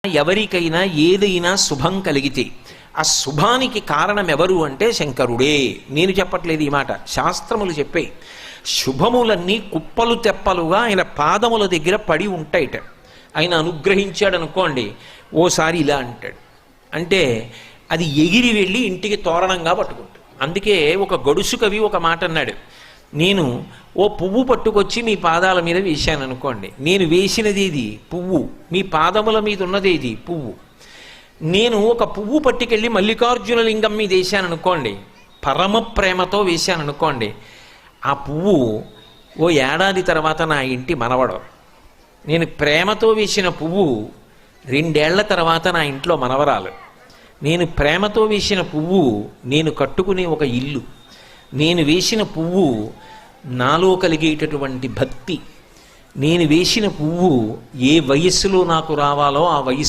ఎవరికైనా ఏదైనా శుభం కలిగితే ఆ శుభానికి కారణం ఎవరు అంటే శంకరుడే. నేను చెప్పట్లేదు ఈ మాట, శాస్త్రములు చెప్పే. శుభములన్నీ కుప్పలు తెప్పలుగా ఆయన పాదముల దగ్గర పడి ఉంటాయిట. ఆయన అనుగ్రహించాడు అనుకోండి, ఓసారి ఇలా అంటాడు అంటే అది ఎగిరి వెళ్ళి ఇంటికి తోరణంగా పట్టుకుంటాడు. అందుకే ఒక గడుసు కవి ఒక మాట అన్నాడు, నేను ఓ పువ్వు పట్టుకొచ్చి మీ పాదాల మీద వేశాను అనుకోండి, నేను వేసినది ఇది పువ్వు, మీ పాదముల మీద ఉన్నది ఇది పువ్వు. నేను ఒక పువ్వు పట్టుకెళ్ళి మల్లికార్జున లింగం మీద వేశాను అనుకోండి, పరమ ప్రేమతో వేశాను అనుకోండి, ఆ పువ్వు ఓ ఏడాది తర్వాత నా ఇంటి మనవడు. నేను ప్రేమతో వేసిన పువ్వు 2 ఏళ్ల తర్వాత నా ఇంట్లో మనవరాలు. నేను ప్రేమతో వేసిన పువ్వు నేను కట్టుకునే ఒక ఇల్లు. నేను వేసిన పువ్వు నాలో కలిగేటటువంటి భక్తి. నేను వేసిన పువ్వు ఏ వయస్సులో నాకు రావాలో ఆ వయసు